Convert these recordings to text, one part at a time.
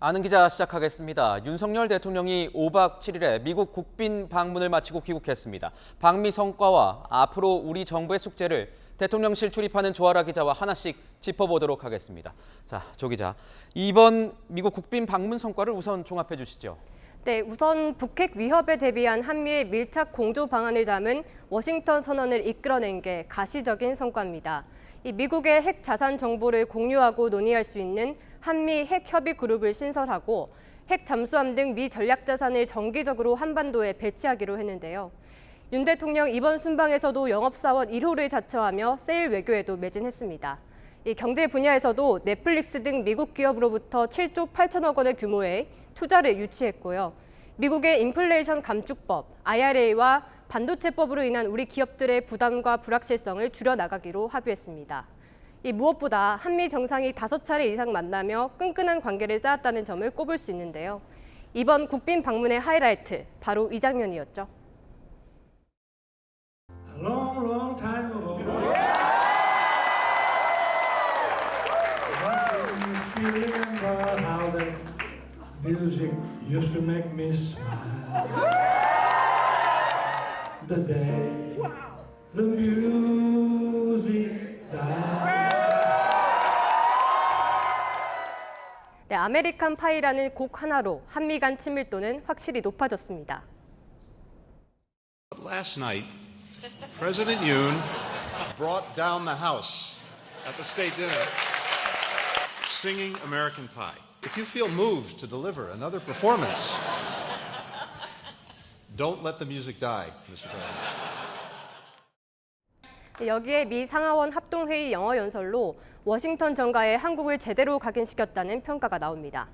아는 기자 시작하겠습니다. 윤석열 대통령이 5박 7일에 미국 국빈 방문을 마치고 귀국했습니다. 방미 성과와 앞으로 우리 정부의 숙제를 대통령실 출입하는 조아라 기자와 하나씩 짚어보도록 하겠습니다. 자, 조 기자, 이번 미국 국빈 방문 성과를 우선 종합해 주시죠. 네, 우선 북핵 위협에 대비한 한미의 밀착 공조 방안을 담은 워싱턴 선언을 이끌어낸 게 가시적인 성과입니다. 이 미국의 핵 자산 정보를 공유하고 논의할 수 있는 한미 핵 협의 그룹을 신설하고 핵 잠수함 등 미 전략 자산을 정기적으로 한반도에 배치하기로 했는데요. 윤 대통령 이번 순방에서도 영업사원 1호를 자처하며 세일 외교에도 매진했습니다. 이 경제 분야에서도 넷플릭스 등 미국 기업으로부터 7조 8천억 원의 규모의 투자를 유치했고요. 미국의 인플레이션 감축법, IRA와 반도체법으로 인한 우리 기업들의 부담과 불확실성을 줄여나가기로 합의했습니다. 무엇보다 한미 정상이 5차례 이상 만나며 끈끈한 관계를 쌓았다는 점을 꼽을 수 있는데요. 이번 국빈 방문의 하이라이트, 바로 이 장면이었죠. A long, long time ago. I remember how the music used to make me smile. The day the music died. 네, 아메리칸 파이라는 곡 하나로 한미 간 친밀도는 확실히 높아졌습니다. Last night, President Yoon brought down the house at the state dinner singing American Pie. If you feel moved to deliver another performance, don't let the music die, Mr. President. 여기에 미 상하원 합동회의 영어 연설로 워싱턴 정가에 한국을 제대로 각인시켰다는 평가가 나옵니다.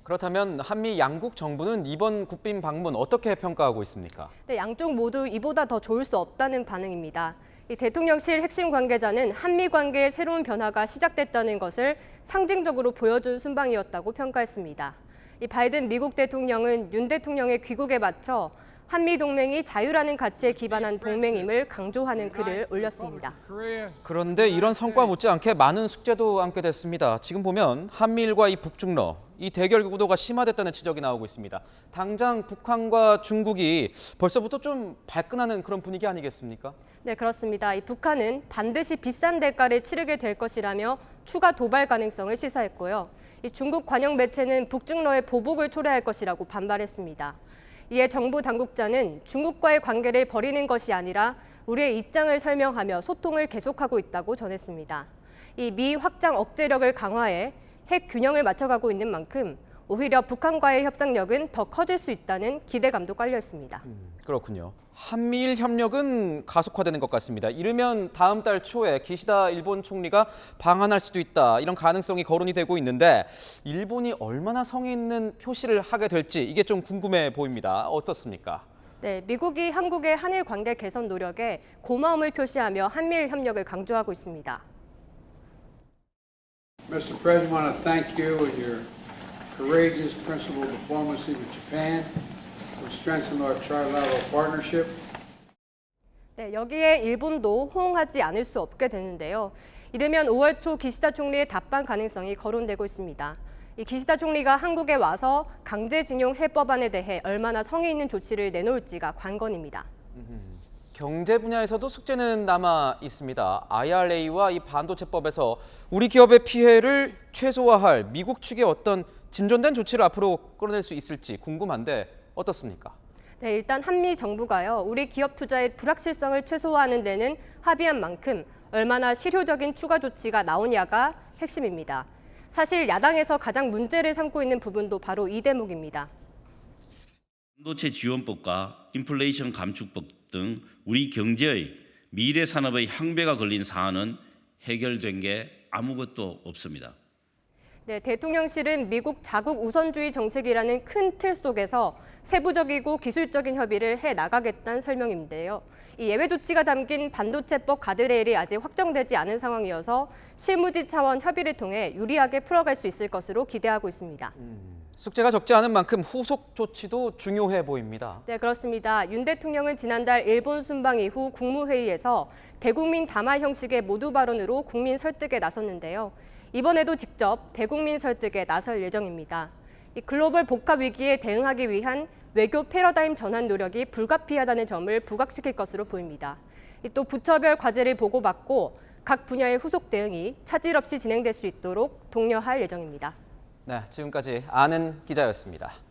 그렇다면 한미 양국 정부는 이번 국빈 방문 어떻게 평가하고 있습니까? 네, 양쪽 모두 이보다 더 좋을 수 없다는 반응입니다. 이 대통령실 핵심 관계자는 한미 관계의 새로운 변화가 시작됐다는 것을 상징적으로 보여준 순방이었다고 평가했습니다. 이 바이든 미국 대통령은 윤 대통령의 귀국에 맞춰 한미 동맹이 자유라는 가치에 기반한 동맹임을 강조하는 글을 올렸습니다. 그런데 이런 성과 못지않게 많은 숙제도 안게 됐습니다. 지금 보면 한미일과 이 북중러, 이 대결 구도가 심화됐다는 지적이 나오고 있습니다. 당장 북한과 중국이 벌써부터 좀 발끈하는 그런 분위기 아니겠습니까? 네, 그렇습니다. 이 북한은 반드시 비싼 대가를 치르게 될 것이라며 추가 도발 가능성을 시사했고요. 이 중국 관영 매체는 북중러의 보복을 초래할 것이라고 반발했습니다. 이에 정부 당국자는 중국과의 관계를 버리는 것이 아니라 우리의 입장을 설명하며 소통을 계속하고 있다고 전했습니다. 이 미 확장 억제력을 강화해 핵 균형을 맞춰가고 있는 만큼 오히려 북한과의 협상력은 더 커질 수 있다는 기대감도 깔려 있습니다. 그렇군요. 한미일 협력은 가속화되는 것 같습니다. 이르면 다음 달 초에 기시다 일본 총리가 방한할 수도 있다. 이런 가능성이 거론이 되고 있는데 일본이 얼마나 성의 있는 표시를 하게 될지 이게 좀 궁금해 보입니다. 어떻습니까? 네, 미국이 한국의 한일 관계 개선 노력에 고마움을 표시하며 한미일 협력을 강조하고 있습니다. Mr. President, I want to thank you and your courageous principled diplomacy with Japan. Strengthen our trilateral partnership. 네, 여기에 일본도 호응하지 않을 수 없게 되는데요. 이르면 5월 초 기시다 총리의 답방 가능성이 거론되고 있습니다. 이 기시다 총리가 한국에 와서 강제징용 해법안에 대해 얼마나 성의 있는 조치를 내놓을지가 관건입니다. 경제 분야에서도 숙제는 남아 있습니다. IRA와 이 반도체법에서 우리 기업의 피해를 최소화할 미국 측의 어떤 진전된 조치를 앞으로 끌어낼 수 있을지 궁금한데 어떻습니까? 네, 일단 한미 정부가요, 우리 기업 투자의 불확실성을 최소화하는 데는 합의한 만큼 얼마나 실효적인 추가 조치가 나오냐가 핵심입니다. 사실 야당에서 가장 문제를 삼고 있는 부분도 바로 이 대목입니다. 반도체 지원법과 인플레이션 감축법 등 우리 경제의 미래 산업의 향배가 걸린 사안은 해결된 게 아무것도 없습니다. 네, 대통령실은 미국 자국 우선주의 정책이라는 큰 틀 속에서 세부적이고 기술적인 협의를 해 나가겠다는 설명인데요. 이 예외 조치가 담긴 반도체법 가드레일이 아직 확정되지 않은 상황이어서 실무지 차원 협의를 통해 유리하게 풀어갈 수 있을 것으로 기대하고 있습니다. 숙제가 적지 않은 만큼 후속 조치도 중요해 보입니다. 네, 그렇습니다. 윤 대통령은 지난달 일본 순방 이후 국무회의에서 대국민 담화 형식의 모두 발언으로 국민 설득에 나섰는데요. 이번에도 직접 대국민 설득에 나설 예정입니다. 이 글로벌 복합 위기에 대응하기 위한 외교 패러다임 전환 노력이 불가피하다는 점을 부각시킬 것으로 보입니다. 또 부처별 과제를 보고받고 각 분야의 후속 대응이 차질 없이 진행될 수 있도록 독려할 예정입니다. 네, 지금까지 아는 기자였습니다.